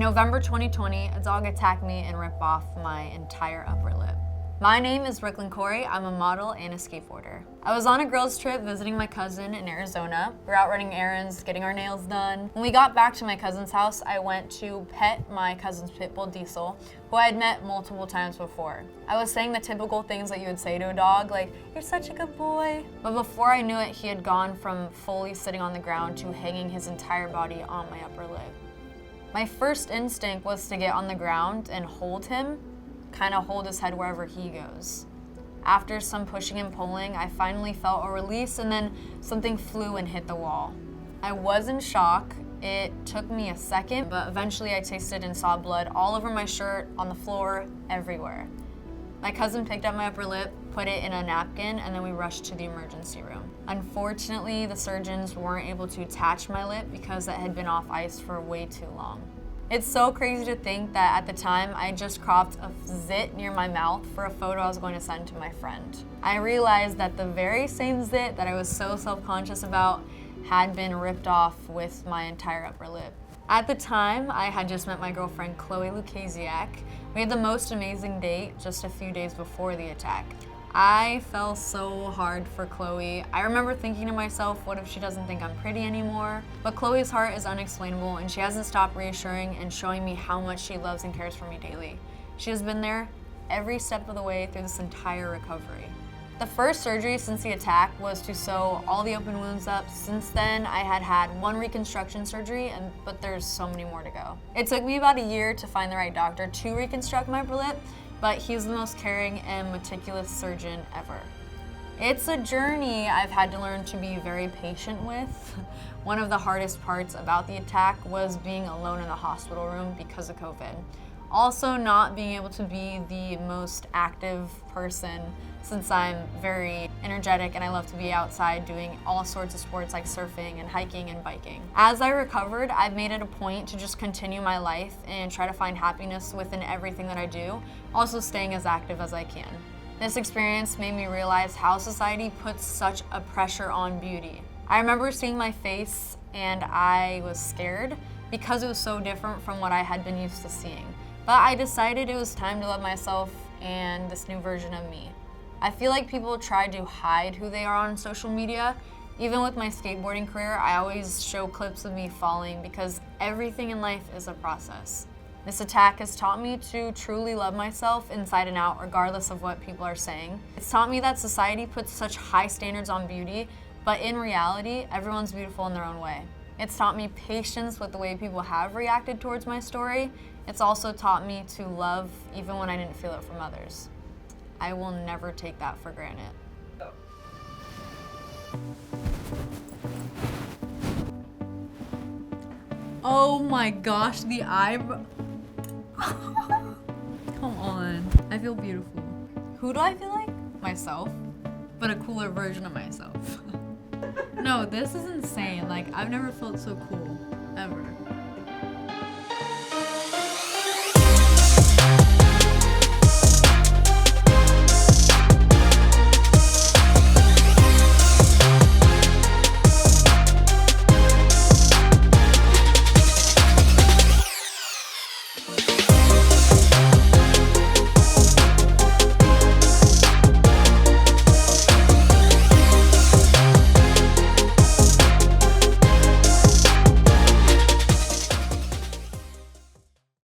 November 2020, a dog attacked me and ripped off my entire upper lip. My name is Brooklinn Khoury. I'm a model and a skateboarder. I was on a girls' trip visiting my cousin in Arizona. We were out running errands, getting our nails done. When we got back to my cousin's house, I went to pet my cousin's pit bull, Diesel, who I had met multiple times before. I was saying the typical things that you would say to a dog, like, "You're such a good boy." But before I knew it, he had gone from fully sitting on the ground to hanging his entire body on my upper lip. My first instinct was to get on the ground and hold him, kind of hold his head wherever he goes. After some pushing and pulling, I finally felt a release and then something flew and hit the wall. I was in shock. It took me a second, but eventually I tasted and saw blood all over my shirt, on the floor, everywhere. My cousin picked up my upper lip, put it in a napkin, and then we rushed to the emergency room. Unfortunately, the surgeons weren't able to attach my lip because it had been off ice for way too long. It's so crazy to think that at the time, I just cropped a zit near my mouth for a photo I was going to send to my friend. I realized that the very same zit that I was so self-conscious about had been ripped off with my entire upper lip. At the time, I had just met my girlfriend, Chloe. We had the most amazing date just a few days before the attack. I fell so hard for Chloe. I remember thinking to myself, what if she doesn't think I'm pretty anymore? But Chloe's heart is unexplainable, and she hasn't stopped reassuring and showing me how much she loves and cares for me daily. She has been there every step of the way through this entire recovery. The first surgery since the attack was to sew all the open wounds up. Since then, I had had one reconstruction surgery, but there's so many more to go. It took me about a year to find the right doctor to reconstruct my upper lip, but he's the most caring and meticulous surgeon ever. It's a journey I've had to learn to be very patient with. One of the hardest parts about the attack was being alone in the hospital room because of COVID. Also, not being able to be the most active person since I'm very energetic and I love to be outside doing all sorts of sports like surfing and hiking and biking. As I recovered, I've made it a point to just continue my life and try to find happiness within everything that I do, also staying as active as I can. This experience made me realize how society puts such a pressure on beauty. I remember seeing my face and I was scared because it was so different from what I had been used to seeing. But I decided it was time to love myself and this new version of me. I feel like people try to hide who they are on social media. Even with my skateboarding career, I always show clips of me falling because everything in life is a process. This attack has taught me to truly love myself inside and out, regardless of what people are saying. It's taught me that society puts such high standards on beauty, but in reality, everyone's beautiful in their own way. It's taught me patience with the way people have reacted towards my story. It's also taught me to love even when I didn't feel it from others. I will never take that for granted. Oh my gosh, the eyebrow. Come on, I feel beautiful. Who do I feel like? Myself, but a cooler version of myself. No, this is insane. Like, I've never felt so cool, ever.